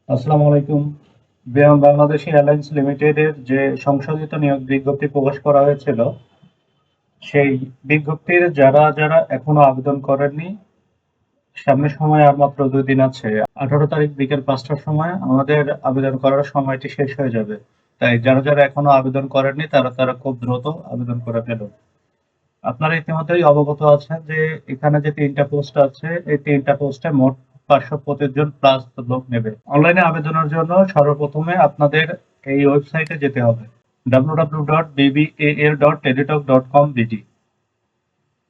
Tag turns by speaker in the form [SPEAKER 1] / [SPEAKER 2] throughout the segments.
[SPEAKER 1] আসসালামু আলাইকুম। বাংলাদেশ এয়ারলাইন্স লিমিটেডের যে সংশোধিত নিয়োগ বিজ্ঞপ্তি প্রকাশ করা হয়েছিল, সেই বিজ্ঞপ্তির যারা যারা এখনো আবেদন করেননি, সামনের সময় আর মাত্র 2 দিন আছে। 18 তারিখ বিকেল 5টার সময় আমাদের আবেদন করার সময়টি শেষ হয়ে যাবে। তাই যারা যারা এখনো আবেদন করেননি তারা তারা খুব দ্রুত আবেদন করে ফেলুন। আপনারা ইতিমধ্যেই অবগত আছেন যে এখানে যে 3টা পোস্ট আছে, এই 3টা পোস্টে মোট 525 জন প্লাস লোক নেবে। অনলাইনে আবেদনের জন্য সর্বপ্রথমে আপনাদের এই ওয়েবসাইটে যেতে হবে, www.bbal.teletalk.com/bd।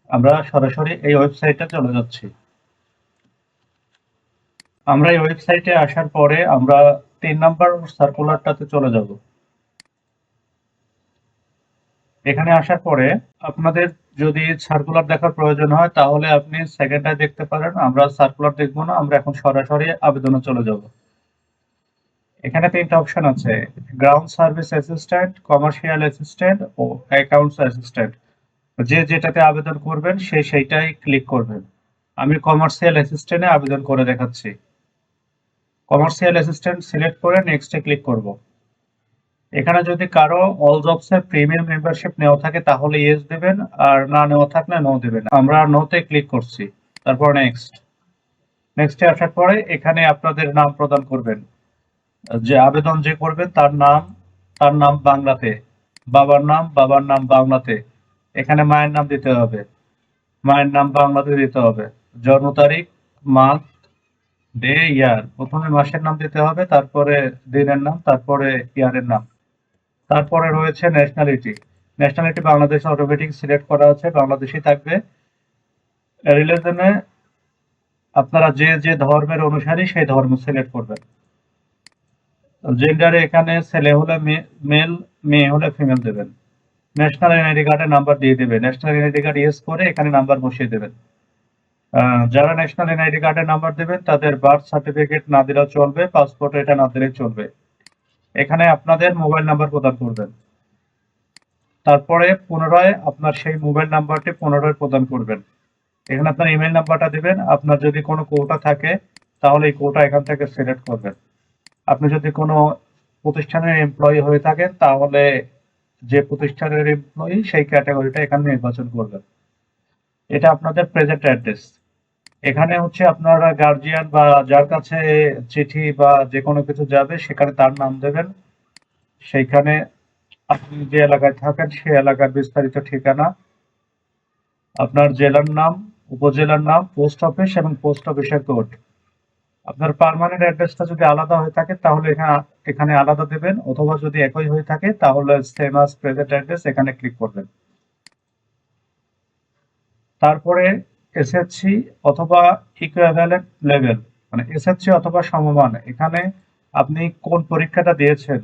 [SPEAKER 1] আমরা সরাসরি এই ওয়েবসাইটে চলে যাচ্ছি। আমরা এই ওয়েবসাইটে আসার পরে আমরা 3 নাম্বার সার্কুলারটাতে চলে যাব। এখানে আসার পরে আপনাদের যদি সার্কুলার দেখার প্রয়োজন হয় তাহলে আপনি সেকেন্ডটায় দেখতে পারেন। আমরা সার্কুলার দেখব না, আমরা এখন সরাসরি আবেদনে চলে যাব। এখানে 3টা অপশন আছে, ground service assistant, commercial assistant ও অ্যাকাউন্টস অ্যাসিস্ট্যান্ট। যে যেটাতে আবেদন করবেন সেইটাই ক্লিক করবেন। আমি কমার্শিয়াল অ্যাসিস্ট্যান্টে আবেদন করে দেখাচ্ছি। কমার্শিয়াল অ্যাসিস্ট্যান্ট সিলেক্ট করে নেক্সটে ক্লিক করব। এখানে যদি কারো অল জবসে প্রিমিয়াম মেম্বারশিপ নেওয়া থাকে তাহলে ইয়েস দেবেন, আর না নেওয়া থাকলে নো দেবেন। আমরা নোতে ক্লিক করছি, তারপর নেক্সটে আসার পরে এখানে আপনাদের নাম প্রদান করবেন। যে আবেদন যে করবেন তার নাম বাংলাতে, বাবার নাম বাংলাতে, এখানে মায়ের নাম দিতে হবে, মায়ের নাম বাংলাতে দিতে হবে, জন্ম তারিখ, মান্থ, ডে, ইয়ার, প্রথমে মাসের নাম দিতে হবে, তারপরে দিনের নাম, তারপরে ইয়ারের নাম। তারপরে রয়েছে ন্যাশনালিটি বাংলাদেশ অটোমেটিক সিলেক্ট করা আছে, বাংলাদেশই থাকবে। রিলিজনে আপনারা যে যে ধর্মের অনুসারী সেই ধর্ম সিলেক্ট করবেন। জেন্ডারে এখানে ছেলে হলে মেল, মেয়ে হলে ফিমেল দেবেন। ন্যাশনাল এনআইডি কার্ডের নাম্বার দিয়ে দেবেন। ন্যাশনাল এনআইডি কার্ড ইয়েস করে এখানে নাম্বার বসিয়ে দেবেন। যারা ন্যাশনাল এনআইডি কার্ডের নাম্বার দেবেন তাদের বার্থ সার্টিফিকেট না দিলেও চলবে, পাসপোর্ট এটা না দিলেও চলবে। এখানে আপনাদের মোবাইল নাম্বার প্রদান করবেন। তারপরে পুনরায় আপনার সেই মোবাইল নাম্বারটি পুনরায় প্রদান করবেন। এখানে আপনার ইমেল নাম্বারটা দিবেন। আপনার যদি কোনো কোটা থাকে তাহলে এই কোটা এখান থেকে সিলেক্ট করবেন। আপনি যদি কোনো প্রতিষ্ঠানের এমপ্লয়ি হয়ে থাকেন তাহলে যে প্রতিষ্ঠানের এমপ্লয়ি সেই ক্যাটাগরিটা এখানে নির্বাচন করবেন। এটা আপনাদের প্রেজেন্ট অ্যাড্রেস। এখানে হচ্ছে আপনারা গার্জিয়ান বা যার কাছে চিঠি বা যে কোনো কিছু যাবে সেখানে তার নাম দেবেন। সেইখানে আপনি যে এলাকায় থাকেন সেই এলাকার বিস্তারিত ঠিকানা, আপনার জেলার নাম, উপজেলার নাম, পোস্ট অফিস এবং পোস্ট অফিসের কোড। আপনার পার্মানেন্ট অ্যাড্রেসটা যদি আলাদা হয়ে থাকে তাহলে এখানে আলাদা দেবেন, অথবা যদি একই হয়ে থাকে তাহলে সেম অ্যাজ প্রেজেন্ট অ্যাড্রেস এখানে ক্লিক করবেন। তারপরে এসএসসি অথবা ইকুইভ্যালেন্ট লেভেল, মানে এসএসসি অথবা সমমান, এখানে আপনি কোন পরীক্ষাটা দিয়েছেন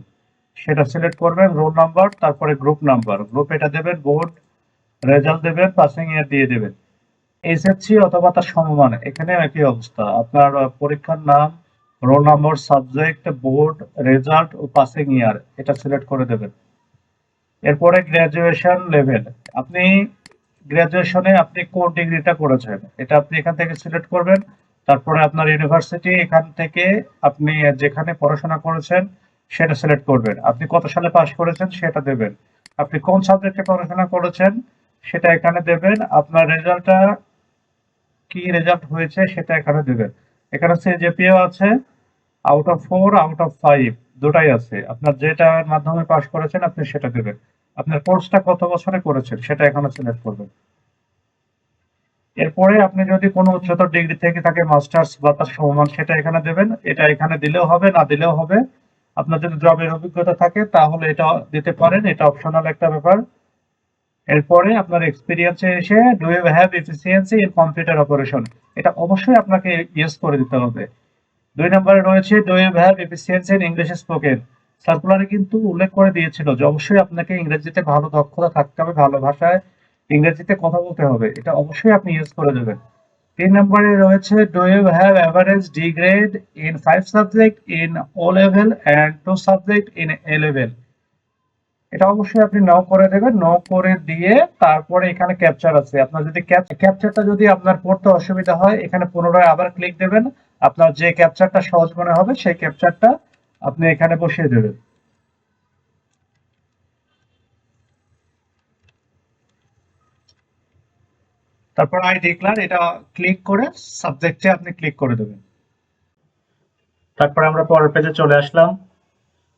[SPEAKER 1] সেটা সিলেক্ট করবেন, রোল নাম্বার, তারপরে গ্রুপ নাম্বার, গ্রুপ এটা দেবেন, বোর্ড রেজাল্ট দেবেন, পাসিং ইয়ার দিয়ে দেবেন। এসএসসি অথবা তার সমমান এখানে একই অবস্থা, আপনার পরীক্ষার নাম, roll number, subject, board result ও পাসিং ইয়ার এটা সিলেক্ট করে দেবেন। এরপরে গ্রাজুয়েশন লেভেল, আপনি গ্রাজুয়েশনে আপনি কোন ডিগ্রিটা করেছেন এটা আপনি এখান থেকে সিলেক্ট করবেন। তারপরে আপনার ইউনিভার্সিটি, এখান থেকে আপনি যেখানে পড়াশোনা করেছেন সেটা সিলেক্ট করবেন। আপনি কত সালে পাশ করেছেন সেটা দেবেন। আপনি কোন সাবজেক্টে পড়াশোনা করেছেন সেটা এখানে দেবেন। আপনার রেজাল্টটা কি রেজাল্ট হয়েছে সেটা এখানে দেবেন। এখানে সিজিপিএ আছে, আউট অফ 4, আউট অফ 5 দুটাই আছে। আপনার যেটার মাধ্যমে পাশ করেছেন আপনি সেটা দেবেন। আপনার কোর্সটা কত বছরে করেছেন সেটা এখানে সিলেক্ট করবেন। এরপরে আপনি যদি কোনো উচ্চতর ডিগ্রি থেকে থাকে, মাস্টার্স বা তার সমমান, সেটা এখানে দেবেন। এটা এখানে দিলেও হবে, না দিলেও হবে। আপনার যদি জবের অভিজ্ঞতা থাকে তাহলে এটা দিতে পারেন, এটা অপশনাল একটা ব্যাপার। এরপরে আপনার এক্সপিরিয়েন্সে এসে do you have efficiency in computer operation, এটা অবশ্যই আপনাকে ইয়েস করে দিতে হবে। 2 নম্বরে রয়েছে do you have efficiency in English spoken. সার্কুলারে কিন্তু উল্লেখ করে দিয়েছিল যে অবশ্যই আপনাকে ইংরেজিতে ভালো দক্ষতা থাকতে হবে, ভালো ভাষায় ইংরেজিতে কথা বলতে হবে, এটা অবশ্যই আপনি ইউজ করে দেবেন। 3 নম্বরে রয়েছে do you have average D grade in 5 subject in O level and 2 subject in A level, এটা অবশ্যই আপনি নো করে দেবেন। নো করে দিয়ে তারপরে এখানে ক্যাপচার আছে, আপনার যদি ক্যাপচারটা যদি আপনার পড়তে অসুবিধা হয় এখানে পুনরায় আবার ক্লিক দেবেন, আপনার যে ক্যাপচারটা সহজ মনে হবে সেই ক্যাপচারটা আপনি এখানে বসিয়ে দেবেন। তারপর আই ডিক্লার এটা ক্লিক করে সাবজেক্টে আপনি ক্লিক করে দেবেন। তারপর আমরা পরের পেজে চলে আসলাম।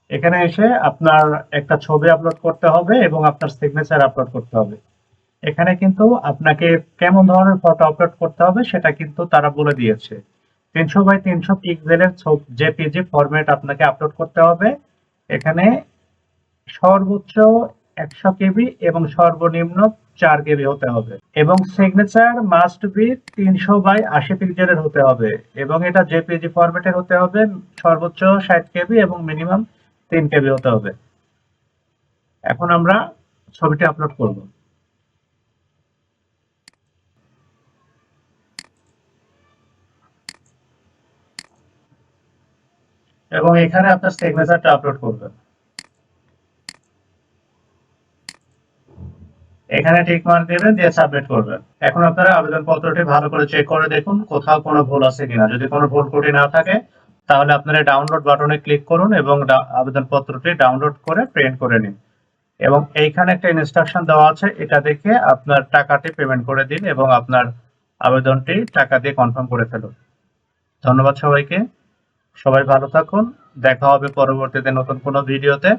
[SPEAKER 1] এখানে এসে আপনার একটা ছবি আপলোড করতে হবে এবং আপনার সিগনেচার আপলোড করতে হবে। এখানে কিন্তু আপনাকে কেমন ধরনের ফটো আপলোড করতে হবে সেটা কিন্তু তারা বলে দিয়েছে। 300x300 পিক্সেলের জেপিজি ফরম্যাট আপনাকে আপলোড করতে হবে। এখানে সর্বোচ্চ 100 কেবি এবং সর্বনিম্ন 4 কেবি হতে হবে এবং সিগনেচার মাস্ট বি 300x80 পিক্সেলের হতে হবে এবং এটা জেপিজি ফরম্যাটের হতে হবে। সর্বোচ্চ 60 কেবি এবং মিনিমাম 3 কেবি হতে হবে। এখন আমরা ছবিটি আপলোড করব। এবং এখানে আপনার সিগনেচারটা আপলোড করবেন। এখানে টিক মার্ক দেবেন, দিয়ে সাবমিট করবেন। এখন আপনারা আবেদনপত্রটি ভালো করে চেক করে দেখুন কোথাও কোনো ভুল আছে কিনা। যদি কোনো ভুল ত্রুটি না থাকে তাহলে আপনারা ডাউনলোড বাটনে ক্লিক করুন এবং আবেদনপত্রটি ডাউনলোড করে প্রিন্ট করে নিন এবং এইখানে একটা ইনস্ট্রাকশন দেওয়া আছে, এটা দেখে আপনার টাকাটি পেমেন্ট করে দিন এবং আপনার আবেদনটি টাকা দিয়ে কনফার্ম করে ফেলুন। ধন্যবাদ সবাইকে। সবাই ভালো থাকুন। দেখা হবে পরবর্তীতে নতুন কোনো ভিডিওতে।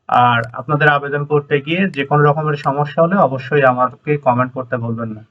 [SPEAKER 1] আর আপনাদের আবেদন করতে গিয়ে যে কোনো রকমের সমস্যা হলে অবশ্যই আমাকে কমেন্ট করতে ভুলবেন না।